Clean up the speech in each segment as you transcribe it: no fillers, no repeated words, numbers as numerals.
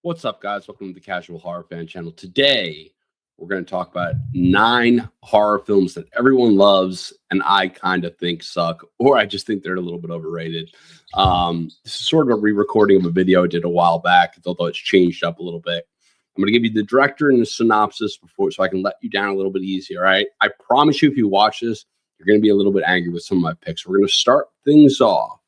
What's up, guys? Welcome to the Casual Horror Fan Channel. Today, we're going to talk about 9 horror films that everyone loves and I kind of think suck, or I just think they're a little bit overrated. This is sort of a re-recording of a video I did a while back, although it's changed up a little bit. I'm going to give you the director and the synopsis before, so I can let you down a little bit easier, all right? I promise you, if you watch this, you're going to be a little bit angry with some of my picks. We're going to start things off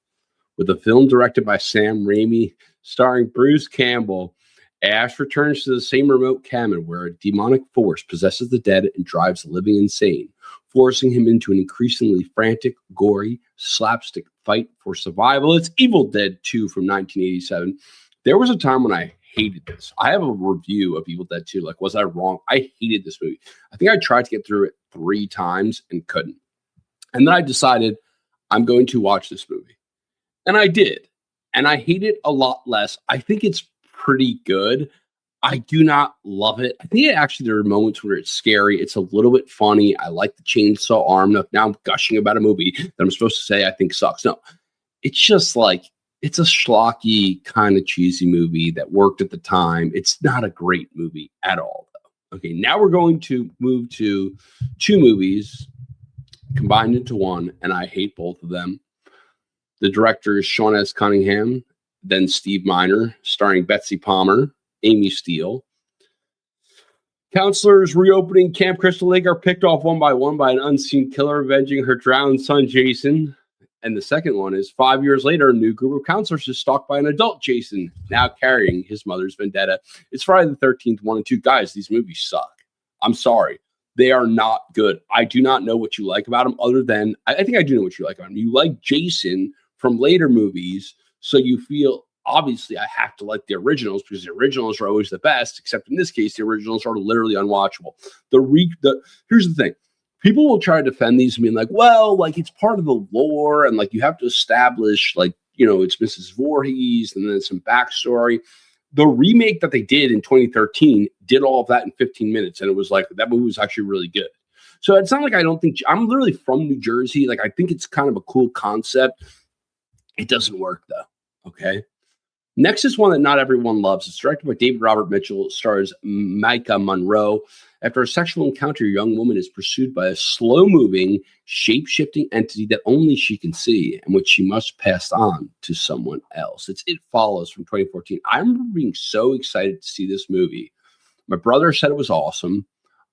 with a film directed by Sam Raimi, starring Bruce Campbell. Ash returns to the same remote cabin where a demonic force possesses the dead and drives the living insane, forcing him into an increasingly frantic, gory, slapstick fight for survival. It's Evil Dead 2 from 1987. There was a time when I hated this. I have a review of Evil Dead 2. Like, was I wrong? I hated this movie. I think I tried to get through it 3 times and couldn't. And then I decided I'm going to watch this movie. And I did. And I hate it a lot less. I think it's pretty good. I do not love it. I think actually there are moments where it's scary. It's a little bit funny. I like the chainsaw arm. Now I'm gushing about a movie that I'm supposed to say I think sucks. No, it's just like, it's a schlocky kind of cheesy movie that worked at the time. It's not a great movie at all, though. Okay, now we're going to move to 2 movies combined into one, and I hate both of them. The director is Sean S. Cunningham, then Steve Miner, starring Betsy Palmer, Amy Steele. Counselors reopening Camp Crystal Lake are picked off one by one by an unseen killer avenging her drowned son, Jason. And the second one is 5 years later, a new group of counselors is stalked by an adult Jason, now carrying his mother's vendetta. It's Friday the 13th, 1 and 2. Guys, these movies suck. I'm sorry. They are not good. I do not know what you like about them other than, I think I do know what you like about them. You like Jason from later movies, so you feel, obviously, I have to like the originals because the originals are always the best, except in this case, the originals are literally unwatchable. Here's the thing. People will try to defend these and be like, well, like, it's part of the lore, and, like, you have to establish, like, you know, it's Mrs. Voorhees, and then some backstory. The remake that they did in 2013 did all of that in 15 minutes, and it was like, that movie was actually really good. So it's not like I don't think, I'm literally from New Jersey. Like, I think it's kind of a cool concept. It doesn't work, though. Okay. Next is one that not everyone loves. It's directed by David Robert Mitchell. It stars Micah Monroe. After a sexual encounter, a young woman is pursued by a slow-moving, shape-shifting entity that only she can see and which she must pass on to someone else. It Follows from 2014. I remember being so excited to see this movie. My brother said it was awesome.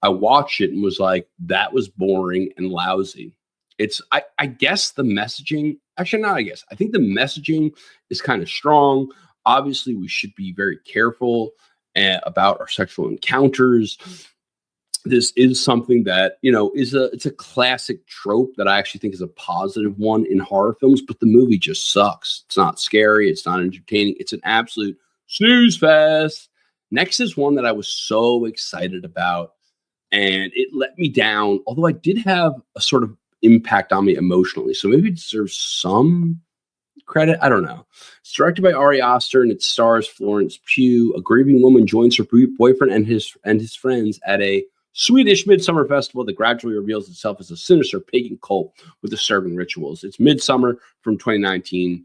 I watched it and was like, that was boring and lousy. I guess the messaging, actually not I guess, I think the messaging is kind of strong. Obviously, we should be very careful about our sexual encounters. This is something that, you know, it's a classic trope that I actually think is a positive one in horror films, but the movie just sucks. It's not scary. It's not entertaining. It's an absolute snooze fest. Next is one that I was so excited about, and it let me down, although I did have a sort of impact on me emotionally. So maybe it deserves some credit. I don't know. It's directed by Ari Aster and it stars Florence Pugh. A grieving woman joins her boyfriend and his friends at a Swedish midsummer festival that gradually reveals itself as a sinister pagan cult with disturbing rituals. It's Midsommar from 2019.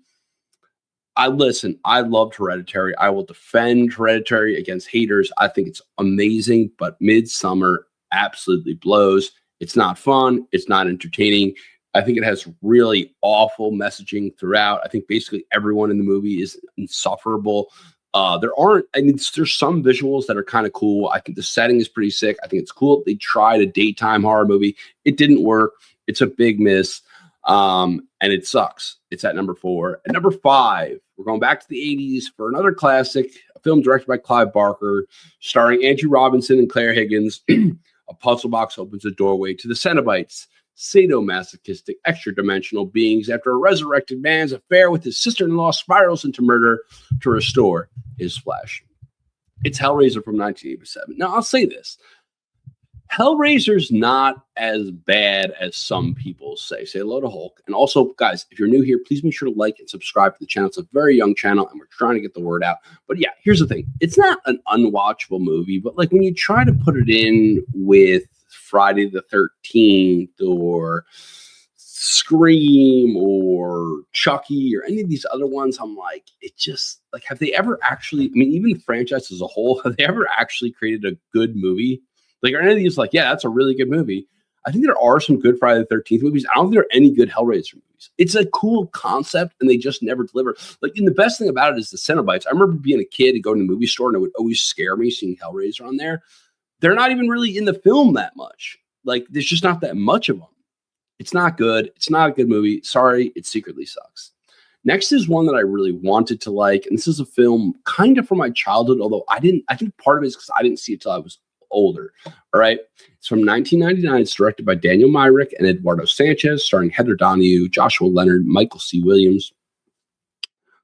I loved Hereditary. I will defend Hereditary against haters. I think it's amazing, but Midsommar absolutely blows. It's not fun. It's not entertaining. I think it has really awful messaging throughout. I think basically everyone in the movie is insufferable. There's some visuals that are kind of cool. I think the setting is pretty sick. I think it's cool. They tried a daytime horror movie. It didn't work. It's a big miss. And it sucks. It's at number 4. At number 5, we're going back to the 80s for another classic, a film directed by Clive Barker, starring Andrew Robinson and Claire Higgins. A puzzle box opens a doorway to the Cenobites, sadomasochistic, extra-dimensional beings after a resurrected man's affair with his sister-in-law spirals into murder to restore his flesh. It's Hellraiser from 1987. Now, I'll say this. Hellraiser's not as bad as some people say. Say hello to Hulk. And also, guys, if you're new here, please make sure to like and subscribe to the channel. It's a very young channel, and we're trying to get the word out. But yeah, here's the thing. It's not an unwatchable movie, but like when you try to put it in with Friday the 13th or Scream or Chucky or any of these other ones, I'm like, it just like, have they ever actually, I mean, even the franchise as a whole, have they ever actually created a good movie? Like, are any of these like, yeah, that's a really good movie? I think there are some good Friday the 13th movies. I don't think there are any good Hellraiser movies. It's a cool concept and they just never deliver. Like, and the best thing about it is the Cenobites. I remember being a kid and going to the movie store and it would always scare me seeing Hellraiser on there. They're not even really in the film that much. Like, there's just not that much of them. It's not good. It's not a good movie. Sorry, it secretly sucks. Next is one that I really wanted to like, and this is a film kind of from my childhood, although I think part of it is because I didn't see it till I was older. All right. It's from 1999. It's directed by Daniel Myrick and Eduardo Sanchez, starring Heather Donahue, Joshua Leonard, Michael C. Williams.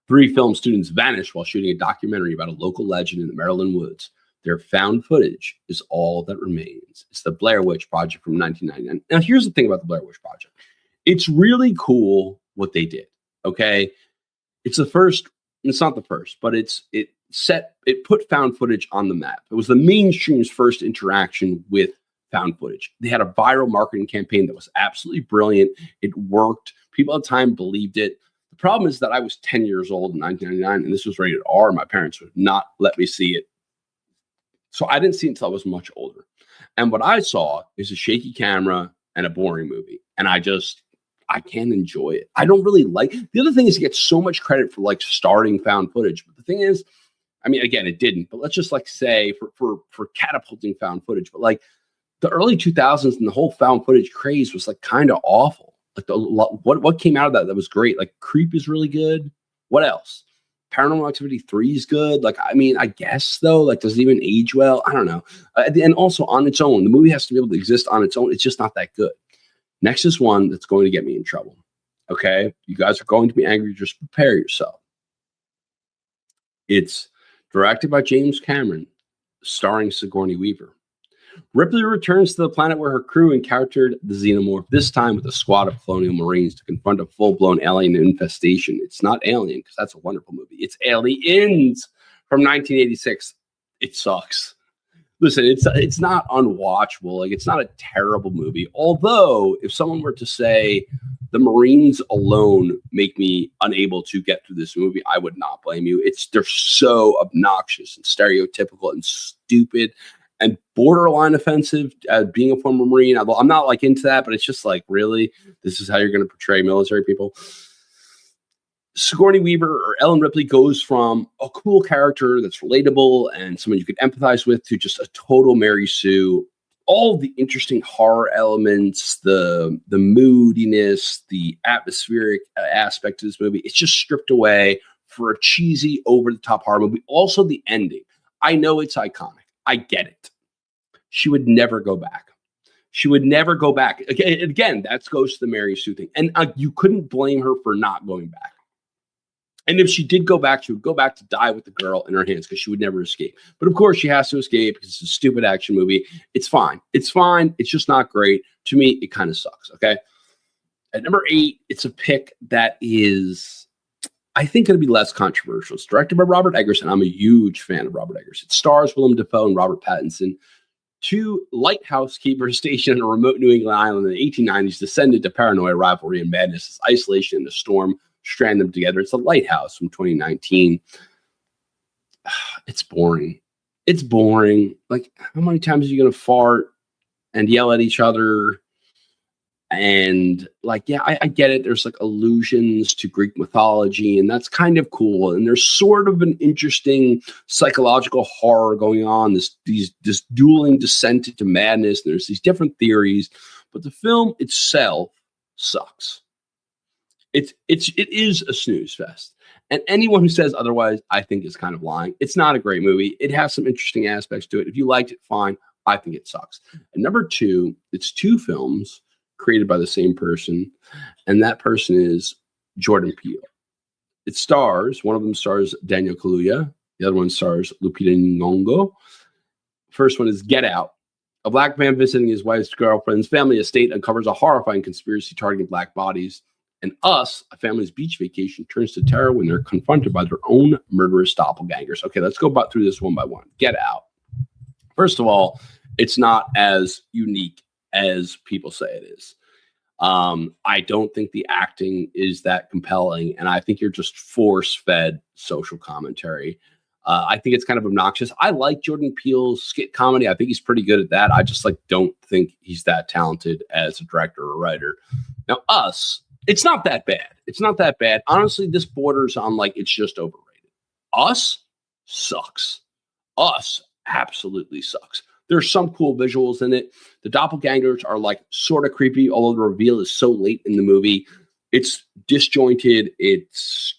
3 film students vanish while shooting a documentary about a local legend in the Maryland woods. Their found footage is all that remains. It's the Blair Witch Project from 1999. Now, here's the thing about the Blair Witch Project. It's really cool what they did, okay? It's not the first, but it put found footage on the map. It was the mainstream's first interaction with found footage. They had a viral marketing campaign that was absolutely brilliant. It worked. People at the time believed it. The problem is that I was 10 years old in 1999, and this was rated R. My parents would not let me see it. So I didn't see it until I was much older. And what I saw is a shaky camera and a boring movie. And I can't enjoy it. I don't really like. The other thing is it gets so much credit for like starting found footage. But the thing is, I mean, again, it didn't. But let's just like say for catapulting found footage. But like the early 2000s and the whole found footage craze was like kind of awful. Like what came out of that was great. Like Creep is really good. What else? Paranormal Activity 3 is good. Like, I mean, I guess though, like, does it even age well? I don't know. And also on its own, the movie has to be able to exist on its own. It's just not that good. Next is one that's going to get me in trouble. Okay. You guys are going to be angry. Just prepare yourself. It's directed by James Cameron, starring Sigourney Weaver. Ripley returns to the planet where her crew encountered the xenomorph, this time with a squad of colonial marines to confront a full-blown alien infestation. It's not Alien, because that's a wonderful movie. It's Aliens from 1986. It sucks. Listen, it's not unwatchable. Like, it's not a terrible movie. Although, if someone were to say the Marines alone make me unable to get through this movie, I would not blame you. They're so obnoxious and stereotypical and stupid and borderline offensive, being a former Marine. I'm not like into that, but it's just like, really, this is how you're going to portray military people. Sigourney Weaver or Ellen Ripley goes from a cool character that's relatable and someone you could empathize with to just a total Mary Sue. All the interesting horror elements, the moodiness, the atmospheric aspect of this movie, it's just stripped away for a cheesy, over-the-top horror movie. Also, the ending. I know it's iconic. I get it. She would never go back. She would never go back. Again, that goes to the Mary Sue thing. And you couldn't blame her for not going back. And if she did go back, she would go back to die with the girl in her hands because she would never escape. But of course, she has to escape because it's a stupid action movie. It's fine. It's fine. It's just not great. To me, it kind of sucks. Okay. At number 8, it's a pick that is, I think, going to be less controversial. It's directed by Robert Eggers, and I'm a huge fan of Robert Eggers. It stars Willem Dafoe and Robert Pattinson. 2 lighthouse keepers stationed on a remote New England island in the 1890s descended to paranoia, rivalry, and madness as isolation and a storm strand them together. It's a Lighthouse from 2019. It's boring. It's boring. Like, how many times are you going to fart and yell at each other? And like, yeah, I get it. There's like allusions to Greek mythology, and that's kind of cool. And there's sort of an interesting psychological horror going on. This dueling descent into madness. And there's these different theories, but the film itself sucks. It is a snooze fest. And anyone who says otherwise, I think, is kind of lying. It's not a great movie. It has some interesting aspects to it. If you liked it, fine. I think it sucks. And number 2, it's 2 films created by the same person, and that person is Jordan Peele. It stars, one of them stars Daniel Kaluuya, the other one stars Lupita Nyong'o. First one is Get Out. A black man visiting his wife's girlfriend's family estate uncovers a horrifying conspiracy targeting black bodies. And Us, a family's beach vacation, turns to terror when they're confronted by their own murderous doppelgangers. Okay, let's go through this one by one. Get Out. First of all, it's not as unique as people say it is. I don't think the acting is that compelling, and I think you're just force-fed social commentary. I think it's kind of obnoxious. I like Jordan Peele's skit comedy. I think he's pretty good at that. I just don't think he's that talented as a director or writer. Now, Us, it's not that bad. It's not that bad. Honestly, this borders on it's just overrated. Us sucks. Us absolutely sucks. There's some cool visuals in it. The doppelgangers are sort of creepy, although the reveal is so late in the movie. It's disjointed. It's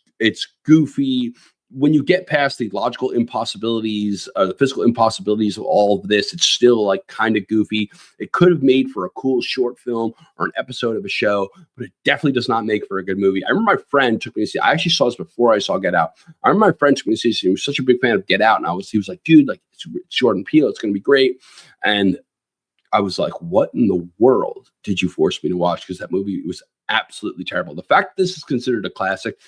goofy. When you get past the logical impossibilities, the physical impossibilities of all of this, it's still kind of goofy. It could have made for a cool short film or an episode of a show, but it definitely does not make for a good movie. I remember my friend took me to see, I actually saw this before I saw Get Out. I remember my friend took me to see this. He was such a big fan of Get Out. And he was like, dude, it's Jordan Peele. It's going to be great. And I was like, what in the world did you force me to watch? Because that movie was absolutely terrible. The fact that this is considered a classic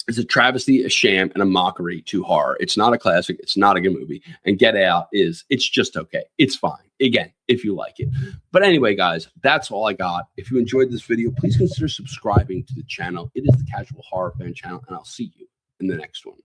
is a travesty, a sham, and a mockery to horror. It's not a classic. It's not a good movie. And Get Out it's just okay. It's fine. Again, if you like it. But anyway, guys, that's all I got. If you enjoyed this video, please consider subscribing to the channel. It is the Casual Horror Fan channel, and I'll see you in the next one.